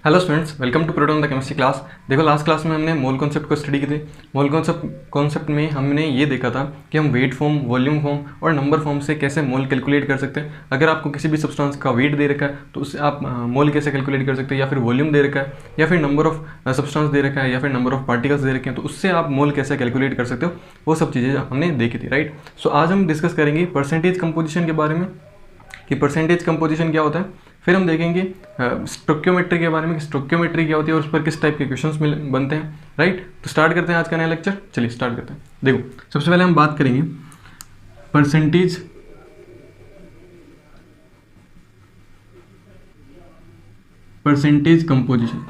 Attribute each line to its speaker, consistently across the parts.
Speaker 1: Hello students, welcome to product on the chemistry class. देखो, last class में हमने mole concept को study की थी। मोल कॉन्सेप्ट में हमने ये देखा था कि हम वेट फॉर्म, वॉल्यूम फॉर्म और नंबर फॉर्म से कैसे मोल कैलकुलेट कर सकते हैं। अगर आपको किसी भी सब्सटेंस का वेट दे रखा है तो उससे आप मोल कैसे कैलकुलेट कर सकते हैं, या फिर वॉल्यूम दे रखा है, या फिर नंबर ऑफ सब्सटेंस दे रखा है, या फिर नंबर ऑफ पार्टिकल्स दे रखे हैं, तो उससे आप मोल कैसे कैलकुलेट कर सकते हो। वो सब चीज़ें हमने देखी थी, राइट। सो आज हम डिस्कस करेंगे परसेंटेज कंपोजिशन के बारे में कि परसेंटेज कंपोजिशन क्या होता है। फिर हम देखेंगे स्टोइकियोमेट्री के बारे में कि स्टोइकियोमेट्री क्या होती है और उस पर किस टाइप के क्वेश्चंस बनते हैं, राइट। तो स्टार्ट करते हैं आज का नया लेक्चर। चलिए स्टार्ट करते हैं। देखो, सबसे पहले हम बात करेंगे परसेंटेज कंपोजिशन।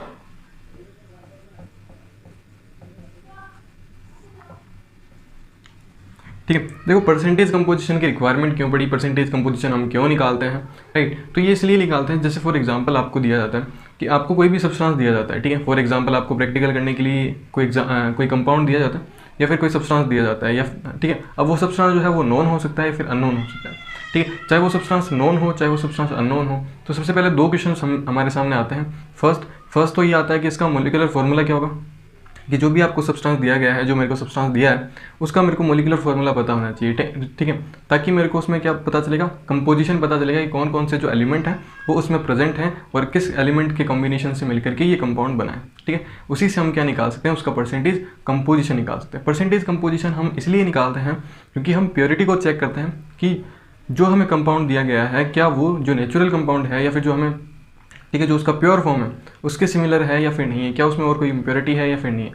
Speaker 1: ठीक है, देखो परसेंटेज कंपोजिशन की रिक्वायरमेंट क्यों पड़ी, परसेंटेज कंपोजिशन हम क्यों निकालते हैं, राइट। तो ये इसलिए निकालते हैं, जैसे फॉर एग्जांपल आपको दिया जाता है कि आपको कोई भी सब्सटेंस दिया जाता है, ठीक है। फॉर एग्जांपल आपको प्रैक्टिकल करने के लिए कोई कंपाउंड दिया जाता है या फिर कोई सब्सटेंस दिया जाता है, या ठीक है। अब वो सब्सटेंस जो है वो नॉन हो सकता है या फिर अननोन हो सकता है, ठीक है। चाहे वो सब्सटेंस नॉन हो चाहे वो सब्सटेंस अननोन हो। तो सबसे पहले दो क्वेश्चन हमारे सामने आते हैं। फर्स्ट तो ये आता है कि इसका मोलिकुलर फॉर्मूला क्या होगा, कि जो भी आपको सब्सटेंस दिया गया है, जो मेरे को सब्सटेंस दिया है, उसका मेरे को मोलिकुलर फार्मूला पता होना चाहिए, ठीक है। ताकि मेरे को उसमें क्या पता चलेगा, कंपोजिशन पता चलेगा कि कौन कौन से जो एलिमेंट हैं वो उसमें प्रेजेंट हैं और किस एलिमेंट के कॉम्बिनेशन से मिलकर के ये कंपाउंड बना है, ठीक है। उसी से हम क्या निकाल सकते हैं, उसका परसेंटेज कंपोजिशन निकाल सकते हैं। परसेंटेज कंपोजिशन हम इसलिए निकालते हैं क्योंकि हम प्योरिटी को चेक करते हैं कि जो हमें कंपाउंड दिया गया है क्या वो जो नेचुरल कंपाउंड है या फिर जो हमें, ठीक है, जो उसका प्योर फॉर्म है उसके सिमिलर है या फिर नहीं है, क्या उसमें और कोई इम्प्योरिटी है या फिर नहीं है,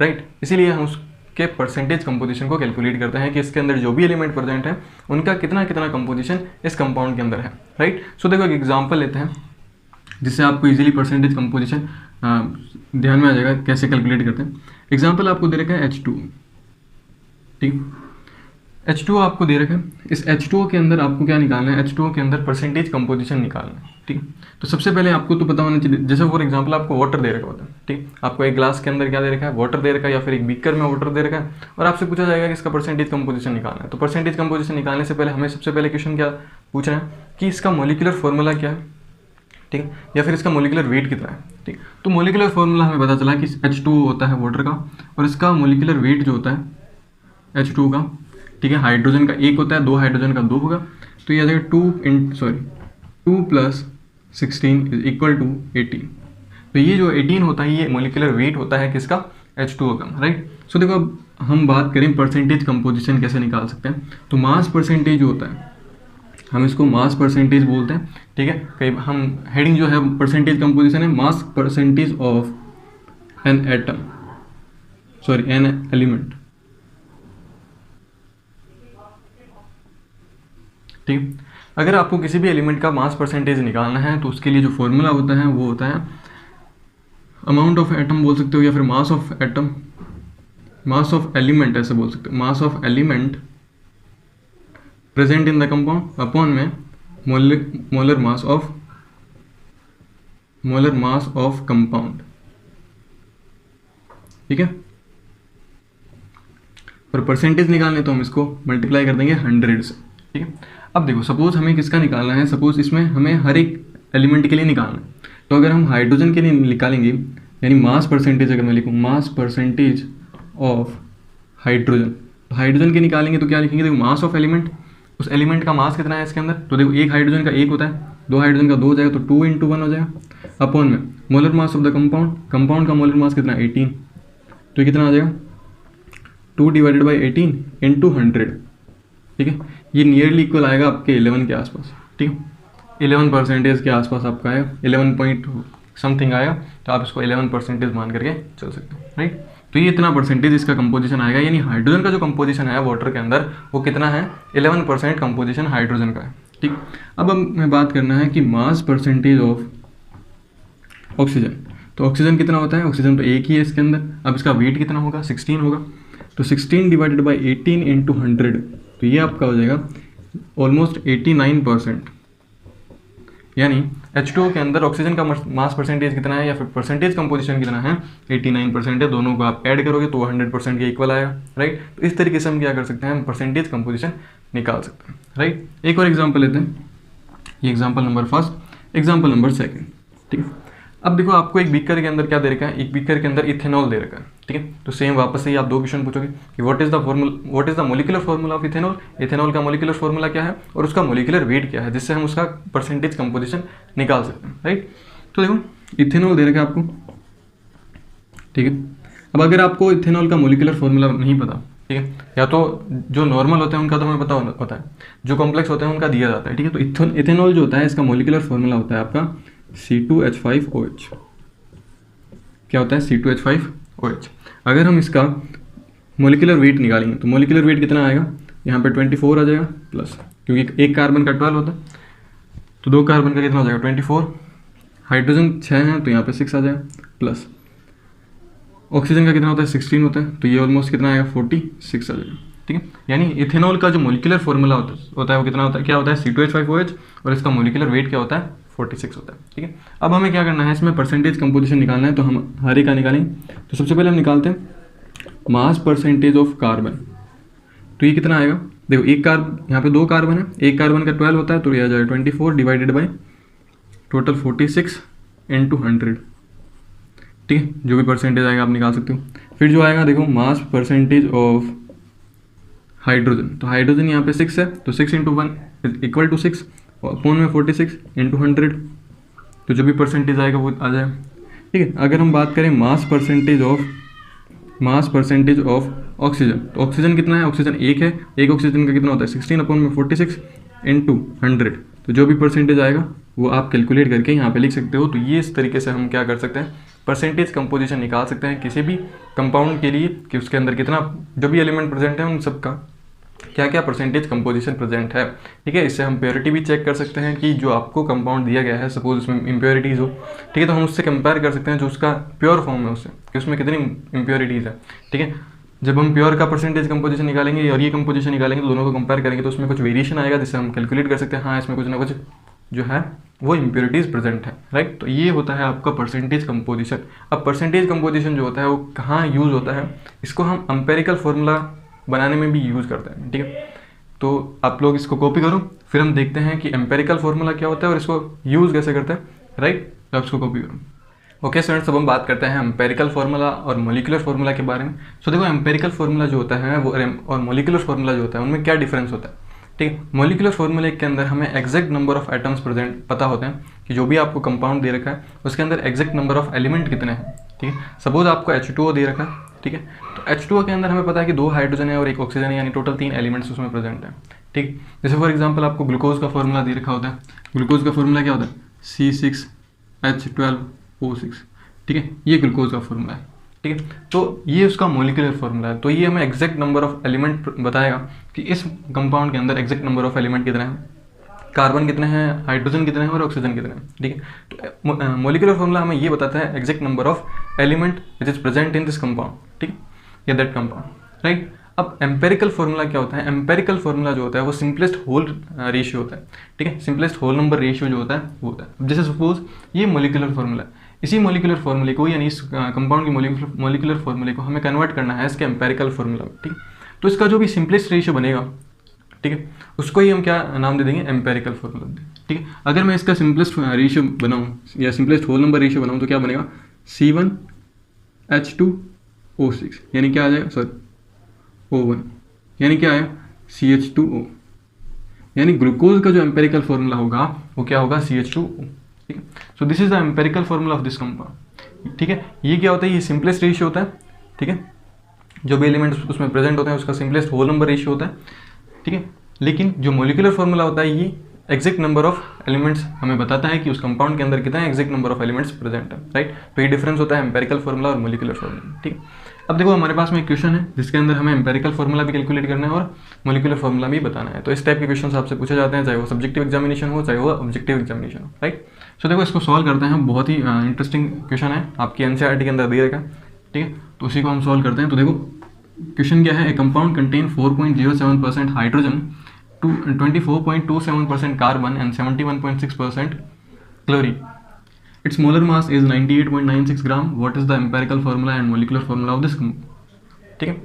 Speaker 1: राइट। इसीलिए हम उसके परसेंटेज कंपोजिशन को कैलकुलेट करते हैं कि इसके अंदर जो भी एलिमेंट प्रेजेंट है उनका कितना कितना कंपोजिशन इस कंपाउंड के अंदर है, राइट। सो देखो, एक एग्जांपल लेते हैं जिससे आपको इजीली परसेंटेज कंपोजिशन ध्यान में आ जाएगा कैसे कैलकुलेट करते हैं। एग्जाम्पल आपको दे रखा है H2, ठीक। H2O आपको दे रखा है। इस H2O के अंदर आपको क्या निकालना है, H2O के अंदर परसेंटेज कंपोजिशन निकालना है, ठीक। तो सबसे पहले आपको तो पता होना चाहिए, जैसे फॉर एग्जांपल आपको वाटर दे रखा होता है, ठीक। आपको एक ग्लास के अंदर क्या दे रखा है, वाटर दे रखा है, या फिर एक बीकर में वाटर दे रखा है, और आपसे पूछा जाएगा कि इसका परसेंटेज कंपोजिशन निकालना है। तो परसेंटेज कंपोजिशन निकालने से पहले हमें सबसे पहले क्वेश्चन क्या पूछना है कि इसका मोलिकुलर फॉर्मूला क्या है, ठीक, या फिर इसका मोलिकुलर वेट कितना है, ठीक। तो मोलिकुलर फॉर्मूला हमें पता चला कि H2O होता है वाटर का, और इसका मोलिकुलर वेट जो होता है H2O का, ठीक है, हाइड्रोजन का एक होता है, दो हाइड्रोजन का दो होगा, तो ये आ जाएगा 2 + 16 = 18। तो ये जो 18 होता है ये मोलिकुलर वेट होता है किसका, H2O का, राइट। सो देखो, अब हम बात करें परसेंटेज कंपोजिशन कैसे निकाल सकते हैं। तो मास परसेंटेज जो होता है हम इसको मास परसेंटेज बोलते हैं, ठीक है। कई हम हेडिंग जो है परसेंटेज कंपोजिशन है mass percentage of an element, ठीक। अगर आपको किसी भी एलिमेंट का मास परसेंटेज निकालना है तो उसके लिए जो फॉर्मूला होता है वो होता है अमाउंट ऑफ एटम बोल सकते हो, या फिर मास ऑफ एलिमेंट ऐसे बोल सकते हो, mass of element present in the compound upon में मोलर मास ऑफ कंपाउंड, ठीक है। और परसेंटेज निकालने तो हम इसको मल्टीप्लाई कर देंगे 100 से, ठीक है। अब देखो, सपोज हमें किसका निकालना है, सपोज इसमें हमें हर एक एलिमेंट के लिए निकालना है। तो अगर हम हाइड्रोजन के लिए निकालेंगे, यानी मास परसेंटेज अगर मैं लिखूँ मास परसेंटेज ऑफ हाइड्रोजन, तो हाइड्रोजन के निकालेंगे तो क्या लिखेंगे, देखो मास ऑफ एलिमेंट, उस एलिमेंट का मास कितना है इसके अंदर, तो देखो एक हाइड्रोजन का एक होता है, दो हाइड्रोजन का दो हो जाएगा, तो 2 × 1 हो जाएगा, अपॉन में molar mass of the compound का मोलर मास कितना है 18, तो ये कितना आ जाएगा 2 / 18 × 100, ठीक है। ये नियरली इक्वल आएगा आपके 11 के आसपास, ठीक है। 11% के आसपास आपका आएगा, 11 पॉइंट समथिंग आएगा, तो आप इसको 11% मान करके चल सकते हैं, राइट। तो ये इतना परसेंटेज इसका कंपोजिशन आएगा, यानी हाइड्रोजन का जो कंपोजिशन है वाटर के अंदर वो कितना है, 11% कंपोजिशन हाइड्रोजन का है, ठीक। अब हमें बात करना है कि मास परसेंटेज ऑफ ऑक्सीजन। तो ऑक्सीजन कितना होता है, ऑक्सीजन तो एक ही है इसके अंदर। अब इसका वेट कितना होगा, 16 होगा, तो 16 / 18 × 100, तो ये आपका हो जाएगा ऑलमोस्ट 89%। यानी H2O के अंदर ऑक्सीजन का मास परसेंटेज कितना है या फिर परसेंटेज कंपोजिशन कितना है, 89% है। दोनों को आप ऐड करोगे तो 100% के इक्वल आएगा, राइट। तो इस तरीके से हम क्या कर सकते हैं, हम परसेंटेज कंपोजिशन निकाल सकते हैं, राइट। एक और एग्जांपल लेते हैं, ये एग्जांपल नंबर 1, एग्जांपल नंबर 2, ठीक है। अब देखो आपको एक बीकर के अंदर क्या दे रखा है, एक बीकर के अंदर इथेनॉल दे रखा है, ठीक है। तो सेम वापस से ही आप दो क्वेश्चन पूछोगे कि what is the molecular formula of ethanol, ethanol का मोलिकुलर फार्मूला क्या है और उसका मोलिकुलर वेट क्या है, जिससे हम उसका परसेंटेज कंपोजिशन निकाल सकते हैं, राइट। तो देखो इथेनॉल दे रखा है आपको, ठीक है। अब अगर आपको इथेनॉल का मोलिकुलर फार्मूला नहीं पता, ठीक है, या तो जो नॉर्मल होते हैं उनका तो हमें पता होता है, जो कॉम्प्लेक्स होते हैं उनका दिया जाता है, ठीक है। तो इथेनॉल जो होता है इसका मोलिकुलर फार्मूला होता है आपका C2H5OH। क्या होता है C2H5OH। अगर हम इसका मोलिकुलर वेट निकालेंगे तो मोलिकुलर वेट कितना आएगा, यहाँ पे 24 आ जाएगा प्लस, क्योंकि एक कार्बन का 12 होता है तो दो कार्बन का कितना हो जाएगा 24, हाइड्रोजन 6 है तो यहाँ पे 6 आ जाएगा प्लस, ऑक्सीजन का कितना होता है 16 होता है तो ये ऑलमोस्ट कितना आएगा 46 आ जाएगा, ठीक है। यानी इथेनॉल का जो मोलिकुलर फार्मूला होता है वो कितना होता है, क्या होता है C2H5OH और इसका मोलिकुलर वेट क्या होता है 46 होता है, ठीक है। अब हमें क्या करना है, इसमें परसेंटेज कंपोजिशन निकालना है, तो हम हर एक का निकालेंगे। तो सबसे पहले हम निकालते हैं मास परसेंटेज ऑफ कार्बन। तो ये कितना आएगा, देखो एक कार्बन, यहाँ पे दो कार्बन है, एक कार्बन का 12 होता है तो ये आ जाएगा 24 डिवाइडेड बाई टोटल 46 इंटू 100, ठीक है। जो भी परसेंटेज आएगा आप निकाल सकते हो। फिर जो आएगा देखो मास परसेंटेज ऑफ हाइड्रोजन, तो हाइड्रोजन यहाँ पे 6 है तो 6 इंटू 1 इक्वल टू 6 फोन में 46 इंटू 100, तो जो भी परसेंटेज आएगा वो आ जाएगा, ठीक है। अगर हम बात करें मास परसेंटेज ऑफ ऑक्सीजन, तो ऑक्सीजन कितना है, ऑक्सीजन एक है, एक ऑक्सीजन का कितना होता है 16 अपॉन में 46 इंटू 100, तो जो भी परसेंटेज आएगा वो आप कैलकुलेट करके यहाँ पे लिख सकते हो। तो ये इस तरीके से हम क्या कर सकते हैं, परसेंटेज कंपोजिशन निकाल सकते हैं किसी भी कंपाउंड के लिए कि उसके अंदर कितना, जो भी एलिमेंट प्रेजेंट है उन सब का क्या क्या परसेंटेज कंपोजिशन प्रेजेंट है, ठीक है। इससे हम प्योरिटी भी चेक कर सकते हैं कि जो आपको कंपाउंड दिया गया है सपोज उसमें इम्प्योरिटीज़ हो, ठीक है, तो हम उससे कंपेयर कर सकते हैं जो उसका प्योर फॉर्म है उससे कि उसमें कितनी इम्प्योरिटीज़ है, ठीक है। जब हम प्योर का परसेंटेज कंपोजिशन निकालेंगे और ये कंपोजिशन निकालेंगे तो दोनों को कंपेयर करेंगे तो उसमें कुछ वेरिएशन आएगा जिससे हम कैलकुलेट कर सकते हैं हाँ इसमें कुछ ना कुछ जो है वो इम्प्योरिटीज़ प्रेजेंट है, राइट। तो ये होता है आपका परसेंटेज कंपोजिशन। अब परसेंटेज कंपोजिशन जो होता है वो कहाँ यूज़ होता है, इसको हम एम्पेरिकल फार्मूला बनाने में भी यूज़ करते हैं, ठीक है। तो आप लोग इसको कॉपी करो, फिर हम देखते हैं कि एम्पेरिकल फार्मूला क्या होता है और इसको यूज़ कैसे करते हैं, राइट। तो आप इसको कॉपी करो। ओके स्टूडेंट्स, अब हम बात करते हैं एम्पेरिकल फार्मूला और मोलिकुलर फार्मूला के बारे में। सो देखो एम्पेरिकल फार्मूला जो होता है वो और मोलिकुलर फार्मूला जो होता है उनमें क्या डिफरेंस होता है, ठीक है। मोलिकुलर फार्मूले के अंदर हमें exact number of atoms present पता होते हैं कि जो भी आपको कंपाउंड दे रखा है उसके अंदर एग्जैक्ट नंबर ऑफ एलिमेंट कितने हैं, ठीक है। सपोज आपको H2O दे रखा है, ठीक है, तो H2O के अंदर हमें पता है कि 2 हाइड्रोजन है और 1 ऑक्सीजन है, यानी टोटल 3 एलिमेंट्स उसमें प्रेजेंट है, ठीक। जैसे फॉर एग्जांपल आपको ग्लूकोज का फार्मूला दे रखा होता है, ग्लूकोज का फार्मूला क्या होता है C6H12O6, ठीक है, ये ग्लूकोज का फार्मूला है, ठीक है। तो ये उसका मोलिकुलर फार्मूला है। तो ये हमें एग्जैक्ट नंबर ऑफ एलिमेंट बताएगा कि इस कंपाउंड के अंदर एग्जैक्ट नंबर ऑफ एलिमेंट कितने हैं, कार्बन कितने हैं, हाइड्रोजन कितने हैं और ऑक्सीजन कितने हैं, ठीक है। तो मोलिकुलर फार्मूला हमें ये बताता है exact number of element which is present in this compound, ठीक है, या दैट कंपाउंड, राइट। अब एम्पेरिकल फार्मूला क्या होता है, एम्पेरिकल फार्मूला जो होता है वो सिंपलेस्ट होल रेशियो होता है, ठीक है, सिंपलेस्ट होल नंबर रेशियो जो होता है वो होता है। जैसे सपोज ये मोलिकुलर फार्मूला है, इसी मोलिकुलर फार्मूले को यानी इस कंपाउंड की मोलिकुलर फार्मूले को हमें कन्वर्ट करना है इसके एम्पेरिकल फार्मूला में, ठीक। तो इसका जो भी सिंपलेस्ट रेशियो बनेगा, ठीक है, उसको ही हम क्या नाम दे देंगे, एम्पेरिकल फार्मूला, ठीक है। अगर मैं इसका सिंपलेस्ट रेशियो बनाऊँ या सिंपलेस्ट होल नंबर रेशियो बनाऊँ तो क्या बनेगा C1H2O6, यानी क्या आ जाएगा, सॉरी O1, यानी क्या आया CH2O, यानी ग्लूकोज का जो एम्पेरिकल फार्मूला होगा वो क्या होगा CH2O, ठीक है। So this is the empirical formula of this compound, ठीक है। ये क्या होता है, ये सिंपलेस्ट रेशियो होता है, ठीक है, जो भी एलिमेंट्स उसमें प्रेजेंट होते हैं उसका सिंपलेस्ट होल नंबर रेशियो होता है, ठीक है। लेकिन जो मोलिकुलर फार्मूला होता है ये एग्जैक्ट नंबर ऑफ एलिमेंट्स हमें बताता है कि उस कंपाउंड के अंदर कितना exact number of elements present है, राइट। तो ये डिफरेंस होता है एम्पेरिकल फार्मूला और मोलिकुलर फार्मूला, ठीक है। अब देखो हमारे पास में एक क्वेश्चन है जिसके अंदर हमें एम्पेरिकल फार्मूला भी कैलकुलेट करना है और मोलिकुलर फार्मूला भी बताना है। तो इस टाइप के क्वेश्चन आपसे पूछे जाते हैं, चाहे वो सब्जेक्टिव एग्जामिनेशन हो चाहे वो ऑब्जेक्टिव एग्जामिनेशन हो, राइट। सो देखो इसको सॉल्व करते हैं, बहुत ही इंटरेस्टिंग क्वेश्चन है, आपकी NCERT के अंदर दे रखा है, ठीक है। तो उसी को हम सॉल्व करते हैं। तो देखो क्वेश्चन क्या है, ए compound contain 4.07% hydrogen, 24.27% carbon and 71.6% chlorine. Its molar mass is 98.96 gram. What is the empirical formula and molecular formula of this? ठीक है।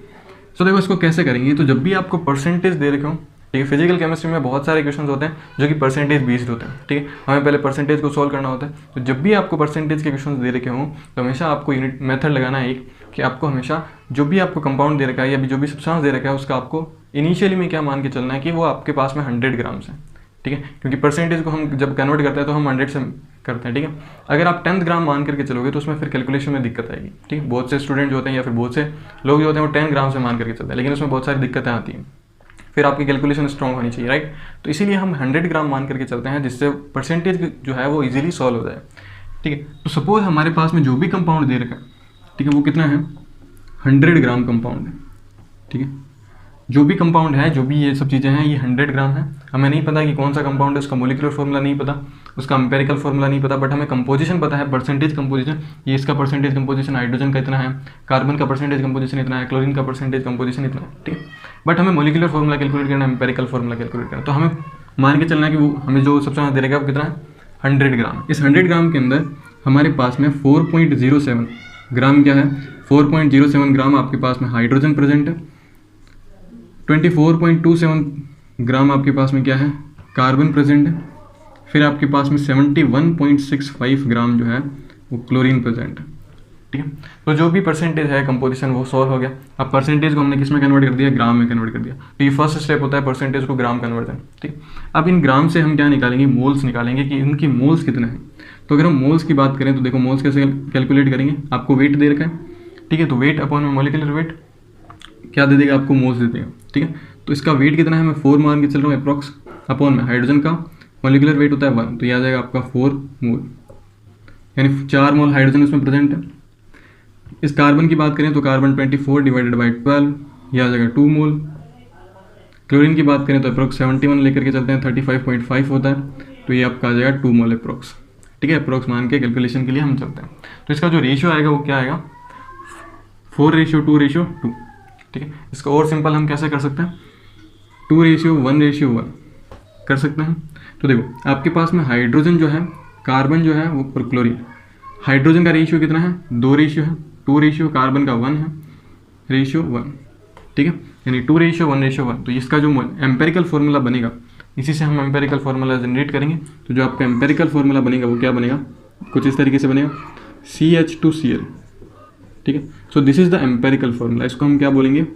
Speaker 1: सो देखो इसको कैसे करेंगे, तो जब भी आपको परसेंटेज दे रखे हो, ठीक है। फिजिकल केमिस्ट्री में बहुत सारे क्वेश्चन होते हैं जो कि परसेंटेज बेस्ड होते हैं, ठीक है। हमें पहले परसेंटेज को सॉल्व करना होता है। तो जब भी आपको परसेंटेज के क्वेश्चन दे रखे हों तो हमेशा आपको यूनिट मेथड लगाना है एक, कि आपको हमेशा जो भी आपको कंपाउंड दे रखा है या जो भी सब्सटेंस दे रखा है उसका आपको इनिशियली में क्या मान के चलना है कि वो आपके पास में 100 ग्राम्स है, ठीक है। क्योंकि परसेंटेज को हम जब कन्वर्ट करते हैं तो हम 100 से करते हैं, ठीक है। अगर आप 10 ग्राम मान करके चलोगे तो उसमें फिर कैलकुलेशन में दिक्कत आएगी, ठीक है। बहुत से स्टूडेंट जो होते हैं या फिर बहुत से लोग जो होते हैं वो 10 ग्राम से मान करके चलते हैं, लेकिन उसमें बहुत सारी दिक्कतें आती हैं। फिर आपकी कैलकुलेशन स्ट्रॉन्ग होनी चाहिए, राइट। तो इसीलिए हम 100 ग्राम मान करके चलते हैं जिससे परसेंटेज जो है वो इजीली सॉल्व हो जाए, ठीक है। तो सपोज हमारे पास में जो भी कंपाउंड दे रखा है, ठीक है, वो कितना है 100 ग्राम कंपाउंड है, ठीक है। जो भी कंपाउंड है, जो भी ये सब चीज़ें हैं, ये 100 ग्राम है। हमें नहीं पता कि कौन सा कंपाउंड है, उसका मोलिकुलर फॉर्मूला नहीं पता, उसका एम्पेरिकल फॉर्मूला नहीं पता, बट हमें कंपोजिशन पता है, परसेंटेज कंपोजिशन। ये इसका परसेंटेज कंपोजिशन हाइड्रोजन का इतना है, कार्बन का परसेंटेज कंपोजिशन इतना है, क्लोरीन का परसेंटेज कंपोजिशन इतना है, ठीक है। बट हमें मोलिकुलर फॉर्मूला कैलकुलेट करना है, एम्पेरिकल फॉर्मूला कैलकुलेट करना है। तो हमें मान के चलना है कि वो हमें जो सबसे दे रहेगा वो कितना है 100 ग्राम। इस 100 ग्राम के अंदर हमारे पास में 4.07 ग्राम क्या है, 4.07 ग्राम आपके पास में हाइड्रोजन प्रेजेंट है, 24.27 ग्राम आपके पास में क्या है कार्बन प्रेजेंट है, फिर आपके पास में 71.65 ग्राम जो है वो क्लोरीन प्रेजेंट है, ठीक है। तो जो भी परसेंटेज है कंपोजिशन वो सॉल्व हो गया। अब परसेंटेज को हमने किस में कन्वर्ट कर दिया, ग्राम में कन्वर्ट कर दिया। तो ये फर्स्ट स्टेप होता है परसेंटेज को ग्राम कन्वर्जन, ठीक। अब इन ग्राम से हम क्या निकालेंगे, मोल्स निकालेंगे कि इनकी मोल्स कितने हैं। तो अगर हम मोल्स की बात करें तो देखो मोल्स कैसे कैलकुलेट करेंगे, आपको वेट दे रखा है, ठीक है। तो वेट अपॉन में मोलिकुलर वेट क्या दे देगा, आपको मोल्स दे देगा, ठीक है। तो इसका वेट कितना है, मैं 4 मान के चल रहा हूँ अप्रॉक्स, अपॉन में हाइड्रोजन का मोलिकुलर वेट होता है 1, तो यह आ जाएगा आपका 4 मोल, यानी 4 मोल हाइड्रोजन उसमें प्रेजेंट है। इस कार्बन की बात करें तो कार्बन 24 डिवाइडेड बाई 12, यह आ जाएगा 2 मोल। क्लोरीन की बात करें तो अप्रॉक्स 71 लेकर के चलते हैं, 35.5 होता है, तो ये आपका आ जाएगा 2 मोल अप्रॉक्स, ठीक है। अप्रॉक्स मान के कैलकुलेशन के लिए हम चलते हैं। तो इसका जो रेशियो आएगा वो क्या आएगा 4:2:2, ठीक है। इसको और सिंपल हम कैसे कर सकते हैं 2:1:1 कर सकते हैं। तो देखो आपके पास में हाइड्रोजन जो है, कार्बन जो है वो और क्लोरीन, हाइड्रोजन का रेशियो कितना है 2 रेशियो है, 2 रेशियो, कार्बन का 1 है, रेशियो 1, ठीक है, यानी 2:1:1। तो इसका जो एम्पेरिकल फार्मूला बनेगा, इसी से हम एम्पेरिकल फार्मूला जनरेट करेंगे। तो जो आपका एम्पेरिकल फार्मूला बनेगा वो क्या बनेगा, कुछ इस तरीके से बनेगा CH2Cl, ठीक है। So this is the empirical formula, इसको हम क्या बोलेंगे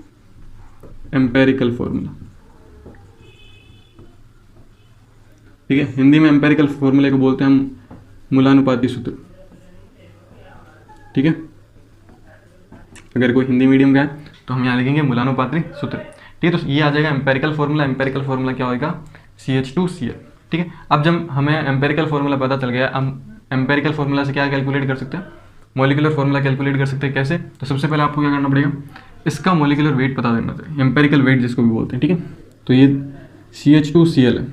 Speaker 1: एम्पेरिकल फार्मूला, ठीक है। हिंदी में एम्पेरिकल फार्मूले को बोलते हैं हम मूलानुपाती सूत्र, ठीक है। अगर कोई हिंदी मीडियम का है तो हम यहाँ लिखेंगे मूलानुपाती सूत्र, ठीक है। तो ये आ जाएगा एम्पेरिकल फार्मूला। एम्पेरिकल फार्मूला क्या होगा CH2Cl, ठीक है। अब जब हमें एम्पेरिकल फार्मूला पता चल गया, हम एम्पेरिकल फार्मूला से क्या कैलकुलेट कर सकते हैं, मोलिकुलर फार्मूला कैलकुलेट कर सकते हैं। कैसे, तो सबसे पहले आपको क्या करना पड़ेगा, इसका मोलिकुलर वेट पता करना चाहिए, एम्पेरिकल वेट जिसको भी बोलते हैं, ठीक है। तो ये CH2Cl है,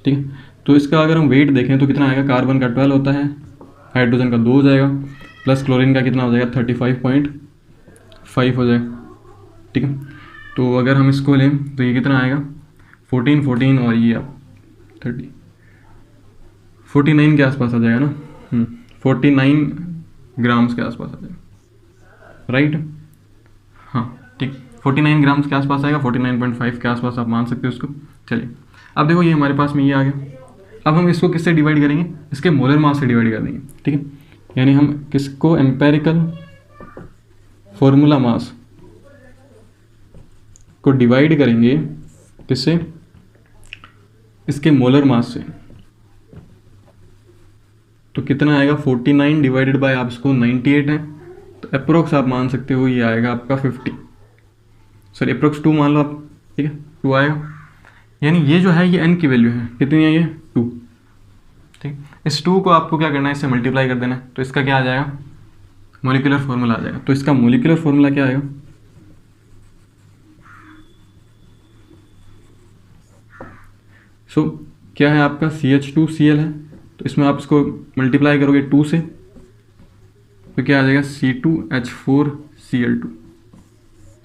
Speaker 1: ठीक है। तो इसका अगर हम वेट देखें तो कितना आएगा, कार्बन का 12 होता है, हाइड्रोजन का 2 हो जाएगा, प्लस क्लोरीन का कितना हो जाएगा 35.5 हो जाएगा, ठीक है। तो अगर हम इसको लें तो ये कितना आएगा 14 और ये आप 49 के आसपास आ जाएगा ना, 49 ग्राम्स के आसपास आ जाएगा, राइट। हाँ ठीक, 49 ग्राम्स के आसपास आएगा, 49.5 के आसपास आप मान सकते हो उसको। चलिए अब देखो ये हमारे पास में ये आ गया। अब हम इसको किससे डिवाइड करेंगे, इसके मोलर मास से डिवाइड कर देंगे, ठीक है। यानी हम किसको एम्पेरिकल फॉर्मूला मास को डिवाइड करेंगे किससे, इसके मोलर मास से। तो कितना आएगा 49 डिवाइडेड बाय आप इसको 98 है, तो अप्रोक्स आप मान सकते हो ये आएगा आपका 50, सॉरी अप्रोक्स 2 मान लो आप, ठीक है 2 आएगा। यानी ये जो है ये n की वैल्यू है, कितनी है ये 2, ठीक। इस 2 को आपको क्या करना है, इससे मल्टीप्लाई कर देना है, तो इसका क्या आ जाएगा मोलिकुलर फार्मूला आ जाएगा। तो इसका मोलिकुलर फार्मूला क्या आएगा, क्या है आपका CH2Cl है, तो इसमें आप इसको मल्टीप्लाई करोगे 2 से, तो क्या आ जाएगा C2H4Cl2।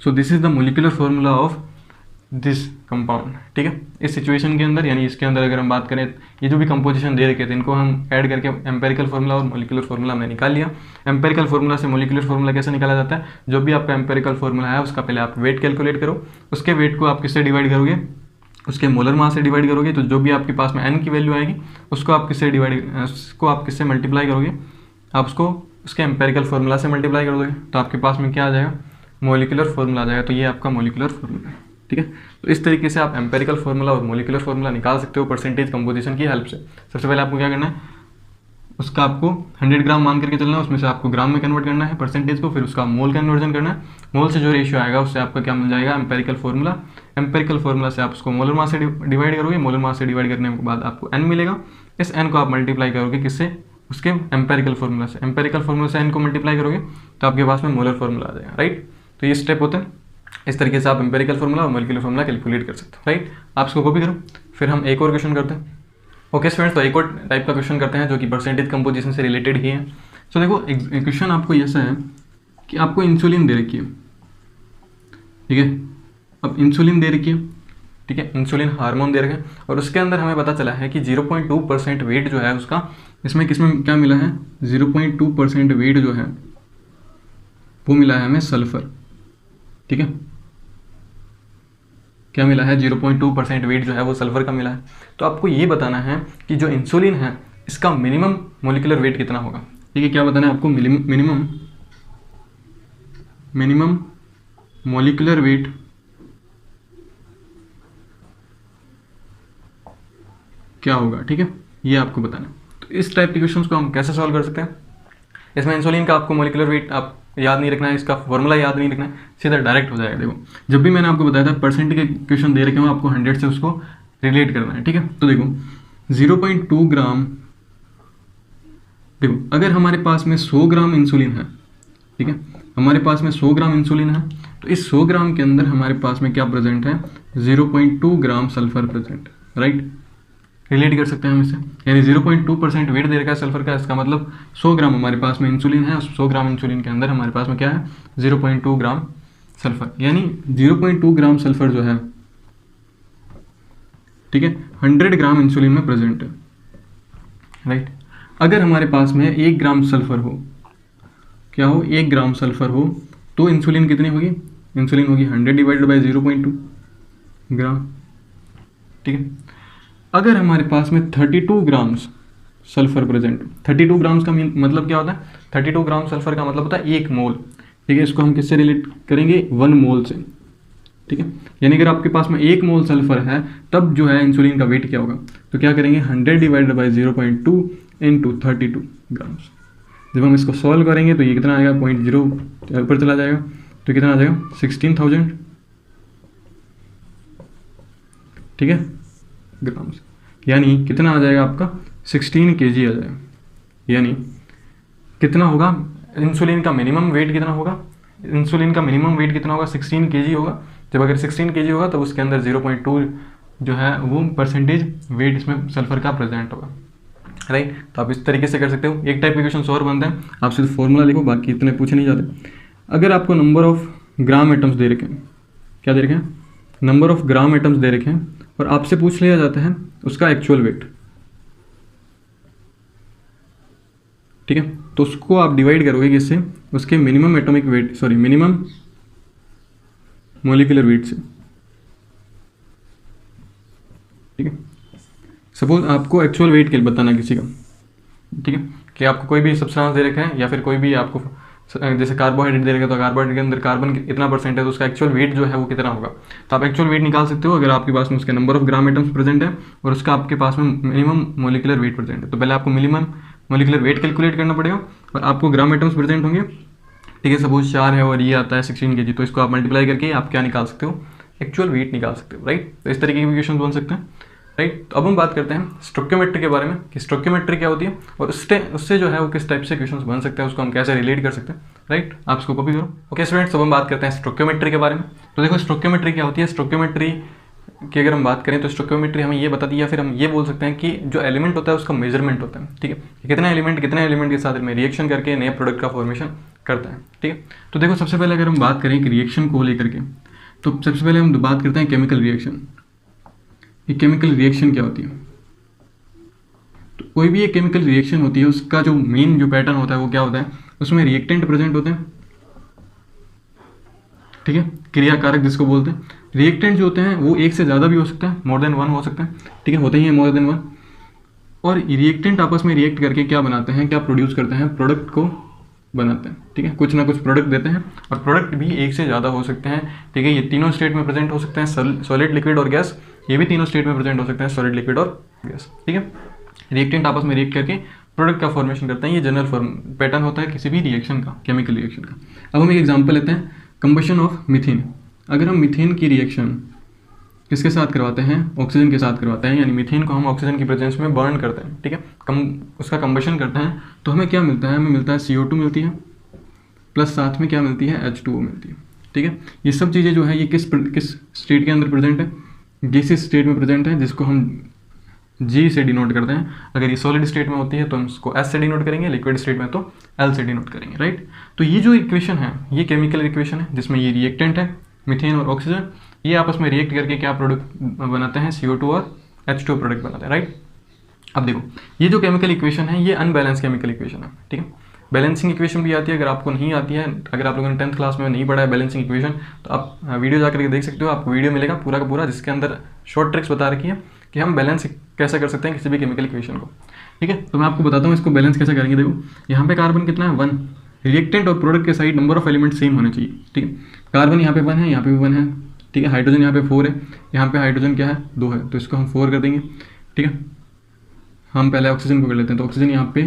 Speaker 1: So this is the molecular formula of this compound, ठीक है। इस सिचुएशन के अंदर, यानी इसके अंदर अगर हम बात करें, ये जो भी कंपोजिशन दे रखे थे इनको हम ऐड करके एम्पेरिकल फार्मूला और मोलिकुलर फार्मूला हमने निकाल लिया। एम्पेरिकल फार्मूला से मोलिकुलर फार्मूला कैसे निकाला जाता है, जो भी आपका एम्पेरिकल फार्मूला है उसका पहले आप वेट कैलकुलेट करो, उसके वेट को आप किससे डिवाइड करोगे, उसके मोलर मास से डिवाइड करोगे तो जो भी आपके पास में n की वैल्यू आएगी उसको आप किससे मल्टीप्लाई करोगे, आप उसको उसके एम्पेरिकल फार्मूला से मल्टीप्लाई कर दोगे तो आपके पास में क्या आ जाएगा, मोलिकुलर फार्मूला आ जाएगा। तो ये आपका मोलिकुलर फार्मूला है, ठीक है। तो इस तरीके से आप एम्पेरिकल फार्मूला और मोलिकुलर फार्मूला निकाल सकते हो परसेंटेज कंपोजिशन की हेल्प से। सबसे पहले आपको क्या करना है, उसका आपको 100 ग्राम मान करके चलना है, उसमें से आपको ग्राम में कन्वर्ट करना है परसेंटेज को, फिर उसका मोल कन्वर्जन करना है। मोल से जो रेशियो आएगा उससे आपका क्या मिल जाएगा, एम्पेरिकल फार्मूला। एम्पेरिकल फार्मूला से आप उसको मोलर मास से डिवाइड करोगे, मोलर मास से डिवाइड करने के बाद आपको n मिलेगा। इस n को आप मल्टीप्लाई करोगे किससे, उसके एम्पेरिकल फार्मूला से। एम्पेरिकल फार्मूला से n को मल्टीप्लाई करोगे तो आपके पास में मोलर फार्मूला आ जाएगा, राइट। तो ये स्टेप होता है, इस तरीके से आप एम्पेरिकल फार्मूला और मोलिकुलर फार्मूला कैलकुलेट कर सकते हो, राइट। आप इसको कॉपी करो, फिर हम एक और क्वेश्चन करते हैं। ओके स्टूडेंट्स, तो एक और टाइप का क्वेश्चन करते हैं जो कि परसेंटेज कंपोजिशन से रिलेटेड ही है। तो देखो क्वेश्चन आपको ऐसा है कि आपको इंसुलिन दे रखी है, ठीक है। अब इंसुलिन दे रखी है, ठीक है, इंसुलिन हार्मोन दे रखा है और उसके अंदर हमें पता चला है कि 0.2% वेट जो है उसका, इसमें किसमें क्या मिला है, 0.2% वेट जो है वो मिला है हमें सल्फर, ठीक है। क्या मिला है, 0.2% वेट जो है वो सल्फर का मिला है। तो आपको ये बताना है कि जो इंसुलिन है इसका मिनिमम मोलिकुलर वेट कितना होगा, ठीक है। क्या बताना है आपको, मिनिमम मोलिकुलर वेट क्या होगा, ठीक है, ये आपको बताना है। तो इस टाइप के क्वेश्चंस को हम कैसे सॉल्व कर सकते हैं, इसमें इंसुलिन का आपको मोलिकुलर वेट आप याद नहीं रखना है, इसका फॉर्मूला याद नहीं रखना है, सीधा डायरेक्ट हो जाएगा। देखो जब भी मैंने आपको बताया था परसेंट के क्वेश्चन दे रखे हो, आपको 100 से उसको रिलेट करना है, ठीक है। तो देखो 0.2 ग्राम, देखो अगर हमारे पास में 100 ग्राम इंसुलिन है, ठीक है, हमारे पास में 100 ग्राम इंसुलिन है, तो इस 100 ग्राम के अंदर हमारे पास में क्या प्रेजेंट है, 0.2 ग्राम सल्फर प्रेजेंट, राइट। रिलेट कर सकते हैं हम इससे, यानी 0.2% वेट दे रखा है सल्फर का, इसका मतलब 100 ग्राम हमारे पास में इंसुलिन है, उस 100 ग्राम इंसुलिन के अंदर हमारे पास में क्या है, 0.2 ग्राम सल्फर, यानी 0.2 ग्राम सल्फर जो है, ठीक है, 100 ग्राम इंसुलिन में प्रेजेंट है, राइट। अगर हमारे पास में 1 ग्राम सल्फर हो, क्या हो, 1 ग्राम सल्फर हो, तो इंसुलिन कितनी होगी, इंसुलिन होगी 100 डिवाइडेड बाई 0.2 ग्राम, ठीक है। अगर हमारे पास में 32 ग्राम्स सल्फर प्रेजेंट, 32 ग्राम्स का मतलब क्या होता है, 32 ग्राम सल्फर का मतलब होता है 1 मोल, ठीक है। इसको हम किससे रिलेट करेंगे, 1 मोल से, ठीक है। यानी अगर आपके पास में 1 मोल सल्फर है तब जो है इंसुलिन का वेट क्या होगा, तो क्या करेंगे 100 डिवाइडेड बाई 0.2 इंटू 32 ग्राम्स। जब हम इसको सॉल्व करेंगे तो ये कितना आएगा, 0.0 ऊपर चला जाएगा, तो कितना आ जाएगा 16,000, ठीक है, ग्राम्स, यानी कितना आ जाएगा आपका 16 kg आ जाएगा। यानी कितना होगा, इंसुलिन का मिनिमम वेट कितना होगा, इंसुलिन का मिनिमम वेट कितना होगा, 16 kg होगा। जब अगर 16 kg होगा तो उसके अंदर 0.2 जो है वो परसेंटेज वेट इसमें सल्फर का प्रेजेंट होगा, राइट। तो आप इस तरीके से कर सकते हो। एक टाइप के क्वेश्चन और बनते हैं, आप सिर्फ फॉर्मूला लिखो, बाकी इतने पूछे नहीं जाते। अगर आपको number of gram atoms they रखे हैं, क्या दे रखे हैं, number of gram atoms they रखे हैं और आपसे पूछ लिया जाता है उसका एक्चुअल वेट, ठीक है, तो उसको आप डिवाइड करोगे किससे, उसके minimum atomic weight, sorry minimum molecular weight से, ठीक है। सपोज आपको एक्चुअल वेट के बताना किसी का, ठीक है, कि आपको कोई भी सब्सटेंस दे रखा है या फिर कोई भी आपको जैसे कार्बोहाइड्रेट दे रखा है, तो कार्बोहाइड्रेट के अंदर कार्बन इतना परसेंट है तो उसका एक्चुअल वेट जो है वो कितना होगा। तो आप एक्चुअल वेट निकाल सकते हो अगर आपके पास में उसके number of gram atoms present है और उसका आपके पास में मिनिमम मोलिकुलर वेट प्रेजेंट है। तो पहले आपको मिनिमम मोलिकुलर वेट कैलकुलेट करना पड़ेगा और आपको ग्राम एटम्स प्रेजेंट होंगे, ठीक है। सपोज 4 है और ये आता है 16 kg, तो इसको आप मल्टीप्लाई करके आप क्या निकाल सकते हो, एक्चुअल वेट निकाल सकते हो, राइट। तो इस तरीके के क्वेश्चन बन सकते हैं, राइट। तो अब हम बात करते हैं स्टोइकियोमेट्री के बारे में कि स्टोइकियोमेट्री क्या होती है और उससे जो है वो किस टाइप से क्वेश्चंस बन सकते हैं, उसको हम कैसे रिलेट कर सकते हैं, राइट। आप इसको कॉपी करो। ओके स्टूडेंट्स, अब हम बात करते हैं स्टोइकियोमेट्री के बारे में। तो देखो स्टोइकियोमेट्री क्या होती है, स्टोइकियोमेट्री की अगर हम बात करें तो स्टोइकियोमेट्री हमें ये बताती है, या फिर हम ये बोल सकते हैं कि जो एलिमेंट होता है उसका मेजरमेंट होता है, ठीक है। कितने एलिमेंट के साथ में रिएक्शन करके नए प्रोडक्ट का फॉर्मेशन करता है, ठीक है। तो देखो सबसे पहले अगर हम बात करें कि रिएक्शन को लेकर के, तो सबसे पहले हम बात करते हैं केमिकल रिएक्शन। ये केमिकल रिएक्शन क्या होती है, तो कोई भी एक केमिकल रिएक्शन होती है उसका जो मेन जो पैटर्न होता है वो क्या होता है, उसमें रिएक्टेंट प्रेजेंट होते हैं, ठीक है, क्रियाकारक जिसको बोलते हैं, रिएक्टेंट जो होते हैं वो एक से ज़्यादा भी हो सकता है, मोर देन वन हो सकता है, ठीक है, होते ही हैं मोर देन वन। और रिएक्टेंट आपस में रिएक्ट करके क्या बनाते हैं, क्या प्रोड्यूस करते हैं, प्रोडक्ट को बनाते हैं, ठीक है, कुछ ना कुछ प्रोडक्ट देते हैं। और प्रोडक्ट भी एक से ज़्यादा हो सकते हैं, ठीक है, ये तीनों स्टेट में प्रेजेंट हो सकते हैं, सॉलिड, लिक्विड और गैस, ये भी तीनों स्टेट में प्रेजेंट हो सकते हैं, सॉलिड, लिक्विड और गैस, ठीक है। रिएक्टेंट आपस में रिएक्ट करके प्रोडक्ट का फॉर्मेशन करते हैं, ये जनरल फॉर्म पैटर्न होता है किसी भी रिएक्शन का, केमिकल रिएक्शन का। अब हम एक एग्जांपल लेते हैं, कंबशन ऑफ मीथेन। अगर हम मीथेन की रिएक्शन किसके साथ करवाते हैं, ऑक्सीजन के साथ करवाते हैं, यानी मीथेन को हम ऑक्सीजन की प्रेजेंस में बर्न करते हैं, ठीक है, उसका कंबशन करते हैं, तो हमें क्या मिलता है, हमें मिलता है CO2 मिलती है, प्लस साथ में क्या मिलती है, H2O मिलती है, ठीक है। ये सब चीज़ें जो है ये किस स्टेट के अंदर प्रेजेंट है, गैसियस स्टेट में प्रेजेंट है, जिसको हम G से डिनोट करते हैं। अगर ये सॉलिड स्टेट में होती है तो हम इसको S से डिनोट करेंगे, लिक्विड स्टेट में तो L से डिनोट करेंगे, राइट। तो ये जो इक्वेशन है ये केमिकल इक्वेशन है, जिसमें ये रिएक्टेंट है मीथेन और ऑक्सीजन, ये आपस में रिएक्ट करके क्या प्रोडक्ट बनाते हैं, CO2 और H2O प्रोडक्ट बनाते हैं, राइट। अब देखो ये जो केमिकल इक्वेशन है ये अनबैलेंस केमिकल इक्वेशन है, ठीक है। बैलेंसिंग इक्वेशन भी आती है, अगर आपको नहीं आती है, अगर आप लोगों ने 10th क्लास में नहीं पढ़ा है बैलेंसिंग इक्वेशन, तो आप वीडियो जाकर के देख सकते हो, आपको वीडियो मिलेगा पूरा का पूरा, जिसके अंदर शॉर्ट ट्रिक्स बता रखी है कि हम बैलेंस कैसे कर सकते हैं किसी भी केमिकल इक्वेशन को, ठीक है। तो मैं आपको बताता हूँ इसको बैलेंस कैसे करेंगे। देखो यहाँ पे कार्बन कितना है, 1, रिएक्टेंट और प्रोडक्ट के side number of element same होने चाहिए, ठीक है। कार्बन यहाँ पे 1 है, यहाँ पे भी 1 है, ठीक है। हाइड्रोजन यहाँ पे 4 है, यहाँ पे हाइड्रोजन क्या है, 2 है, तो इसको हम 4 कर देंगे, ठीक है। हम पहले ऑक्सीजन को कर लेते हैं, तो ऑक्सीजन यहाँ पे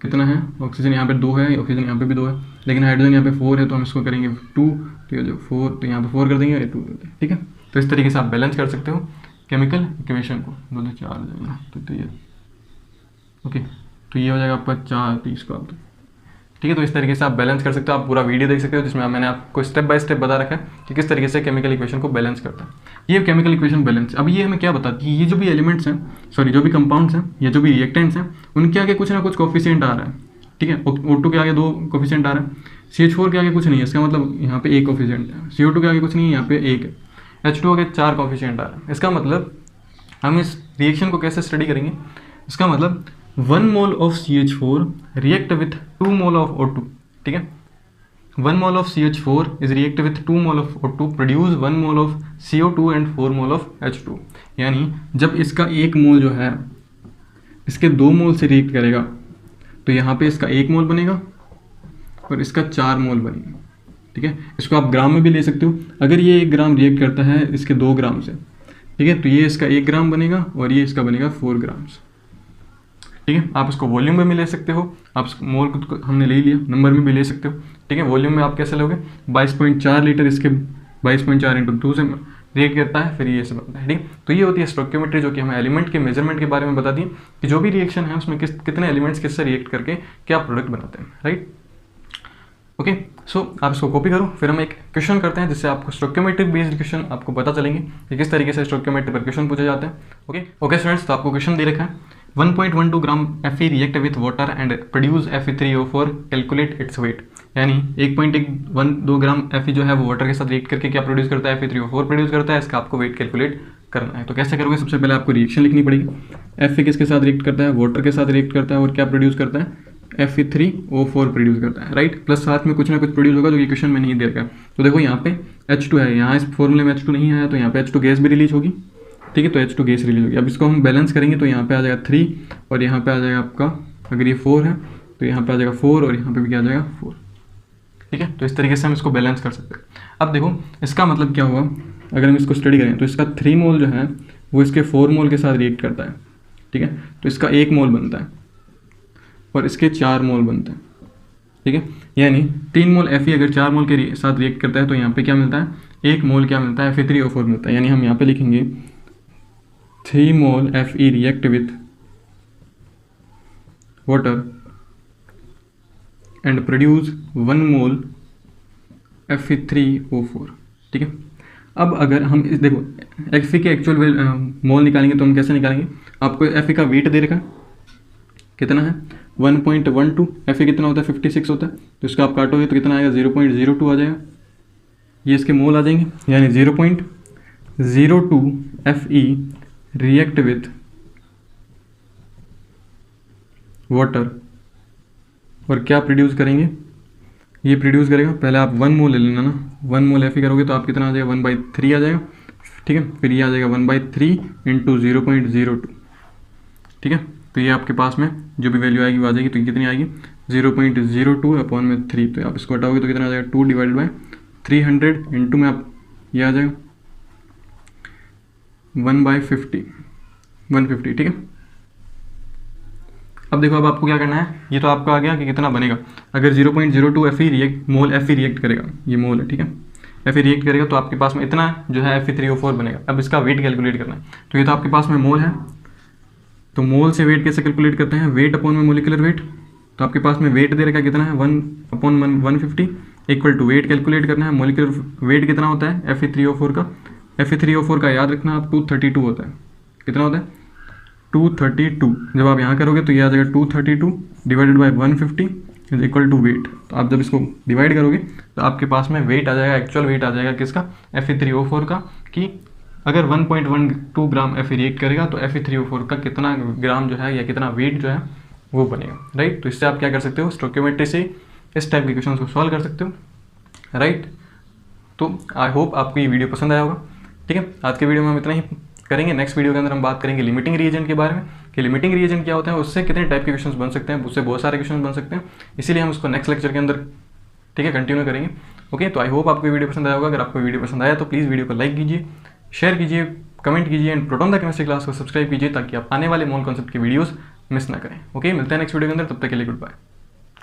Speaker 1: कितना है, ऑक्सीजन यहाँ पे 2 है, ऑक्सीजन यहाँ पे भी 2 है, लेकिन हाइड्रोजन यहाँ पे 4 है, तो हम इसको करेंगे 2, तो ये जो 4, तो यहाँ पे 4 कर देंगे, 2 कर देंगे, ठीक है। तो इस तरीके से आप बैलेंस कर सकते हो केमिकल इक्वेशन को, 2 2 4 हो जाएगा, तो ये ओके, तो ये हो जाएगा आपका 4 30 का, ठीक है। तो इस तरीके से आप बैलेंस कर सकते हो, आप पूरा वीडियो देख सकते हो जिसमें मैंने आपको स्टेप बाय स्टेप बता रखा है कि किस तरीके से केमिकल इक्वेशन को बैलेंस करता है। ये केमिकल इक्वेशन बैलेंस, अब ये हमें क्या बताती है, ये जो भी एलिमेंट्स हैं, सॉरी जो भी कंपाउंड्स हैं या जो भी रिएक्टेंट्स हैं, उनके आगे कुछ ना कुछ कोफिशिएंट आ रहा है, ठीक है। O2 के आगे 2 कोफिशिएंट आ रहा है, CH4 के आगे कुछ नहीं है, इसका मतलब यहाँ पे 1 कोफिशिएंट है, CO2 के आगे कुछ नहीं है, यहाँ पे 1 है, H2O के 4 कोफिशिएंट आ रहा है। इसका मतलब हम इस रिएक्शन को कैसे स्टडी करेंगे, इसका मतलब 1 mole of CH4 react with 2 mole of O2, ठीक है। 1 mole of CH4 is react with 2 mole of O2 produce 1 mole of CO2 and 4 mole of H2। यानी जब इसका 1 मोल जो है इसके 2 मोल से रिएक्ट करेगा तो यहाँ पे इसका 1 मोल बनेगा और इसका 4 मोल बनेगा, ठीक है। इसको आप ग्राम में भी ले सकते हो, अगर ये 1 ग्राम रिएक्ट करता है इसके 2 ग्राम से, ठीक है, तो ये इसका 1 ग्राम बनेगा और ये इसका बनेगा 4 ग्राम्स, ठीक है। आप इसको वॉल्यूम में भी ले सकते हो, आप मोल को हमने ले लिया, नंबर में भी ले सकते हो, ठीक है। वॉल्यूम में आप कैसे लोगे, 22.4 लीटर इसके 22.4 × 2 से रिएक्ट करता है, फिर ये से बनता है, ठीक है। तो ये होती है स्टोइकियोमेट्री, जो कि हमें एलिमेंट के मेजरमेंट के बारे में बताती है कि जो भी रिएक्शन है उसमें कितने एलिमेंट्स किससे रिएक्ट करके क्या प्रोडक्ट बनाते हैं, राइट। ओके, सो आप इसको कॉपी करो, फिर हम एक क्वेश्चन करते हैं जिससे आपको स्टोइकियोमेट्रिक बेस्ड क्वेश्चन आपको पता चलेंगे कि किस तरीके से स्टोइकियोमेट्री पर क्वेश्चन पूछे जाते हैं। ओके स्टूडेंट्स, तो आपको क्वेश्चन दे रखा है 1.12 ग्राम Fe react with water and produce Fe3O4, calculate its weight. यानी 1.12 ग्राम Fe जो है वो वाटर के साथ रिएक्ट करके क्या प्रोड्यूस करता है, Fe3O4 प्रोड्यूस करता है, इसका आपको वेट कैलकुलेट करना है। तो कैसे करोगे, सबसे पहले आपको रिएक्शन लिखनी पड़ेगी। Fe किसके साथ रिएक्ट करता है, वाटर के साथ रिएक्ट करता है और क्या प्रोड्यूस करता है, Fe3O4 प्रोड्यूस करता है, राइट। प्लस साथ में कुछ ना कुछ प्रोड्यूस होगा जो कि क्वेश्चन में नहीं दे रखा है। तो देखो यहाँ पे H2 है, यहाँ इस फॉर्मूले में H2 नहीं आया, तो यहाँ पे H2 गैस भी रिलीज होगी, ठीक है। तो H2 गैस रिलीज होगी। अब इसको हम बैलेंस करेंगे तो यहाँ पे आ जाएगा 3 और यहाँ पे आ जाएगा आपका, अगर ये 4 है तो यहाँ पे आ जाएगा 4 और यहाँ पे भी क्या आ जाएगा 4, ठीक है। तो इस तरीके से हम इसको बैलेंस कर सकते हैं। अब देखो इसका मतलब क्या हुआ, अगर हम इसको स्टडी करें तो इसका 3 मोल जो है वो इसके 4 मोल के साथ रिएक्ट करता है, ठीक है। तो इसका 1 मोल बनता है और इसके 4 मोल बनते हैं, ठीक है। यानी 3 मोल Fe अगर 4 मोल के साथ रिएक्ट करता है तो यहाँ पे क्या मिलता है, 1 मोल क्या मिलता है, Fe3O4 मिलता है। यानी हम यहाँ पे लिखेंगे 3 मोल Fe react with water and produce 1 mole Fe3O4, ठीक है। अब अगर हम देखो Fe के एक्चुअल मोल निकालेंगे तो हम कैसे निकालेंगे, आपको Fe का वेट दे रखा कितना है 1.12, Fe कितना होता है 56 होता है, तो इसका आप काटोगे तो कितना आएगा 0.02 आ जाएगा, ये इसके मोल आ जाएंगे। यानी 0.02 Fe रिएक्ट विथ वाटर और क्या प्रोड्यूस करेंगे ये प्रोड्यूस करेगा। पहले आप 1 मोल ले लेना ना, 1 मोल Fe करोगे तो आप कितना आ जाएगा 1/3 आ जाएगा, ठीक है। फिर ये आ जाएगा 1/3 इंटू 0.02, ठीक है। तो ये आपके पास में जो भी वैल्यू आएगी वो आ जाएगी। तो ये कितनी आएगी 0.02 अपॉन में 3, तो आप इसको हटाओगे तो कितना आ जाएगा 2 डिवाइडेड बाई 300 इंटू में आप ये आ जाएगा 1/50, 150, ठीक है। अब देखो अब आपको क्या करना है, ये तो आपका आ गया कि कितना बनेगा। अगर 0.02 मोल Fe रिएक्ट करेगा, ये मोल है, ठीक है, Fe रिएक्ट करेगा तो आपके पास में इतना जो है Fe3O4 बनेगा। अब इसका वेट कैलकुलेट करना है। तो ये तो आपके पास में मोल है, तो मोल से वेट कैसे कैलकुलेट करते हैं, वेट अपॉन में मोलिकुलर वेट। तो आपके पास में वेट दे रखा है कितना है 1/150 इक्वल टू वेट कैलकुलेट करना है। मोलिकुलर वेट कितना होता है Fe3O4 का, Fe3O4 का याद रखना आप 232 होता है। कितना होता है 232। जब आप यहाँ करोगे तो ये आ जाएगा 232 divided by 150 is equal to weight. तो आप जब इसको डिवाइड करोगे तो आपके पास में वेट आ जाएगा, एक्चुअल वेट आ जाएगा किसका Fe3O4 का, कि अगर 1.12 ग्राम Fe रिएक्ट करेगा तो Fe3O4 का कितना ग्राम जो है या कितना वेट जो है वो बनेगा, राइट। तो इससे आप क्या कर सकते हो, स्टोइकियोमेट्री से इस टाइप के क्वेश्चन को सॉल्व कर सकते हो, राइट। तो आई होप आपको ये वीडियो पसंद आया होगा, ठीक है। आज के वीडियो में हम इतना ही करेंगे। नेक्स्ट वीडियो के अंदर हम बात करेंगे लिमिटिंग रिएजेंट के बारे में, कि लिमिटिंग रिएजेंट क्या होता है, उससे कितने टाइप के क्वेश्चंस बन सकते हैं, उससे बहुत सारे क्वेश्चंस बन सकते हैं। इसीलिए हम उसको नेक्स्ट लेक्चर के अंदर, ठीक है, कंटिन्यू करेंगे। ओके, तो आई होप आपको वीडियो पसंद आया होगा। अगर आपको वीडियो पसंद आया तो प्लीज़ वीडियो को लाइक कीजिए, शेयर कीजिए, कमेंट कीजिए and proton the chemistry class को सब्सक्राइब कीजिए ताकि आप आने वाले मोल कॉन्सेप्ट की वीडियोस मिस ना करें। ओके, मिलते हैं नेक्स्ट वीडियो के अंदर, तब तक के लिए गुड बाय।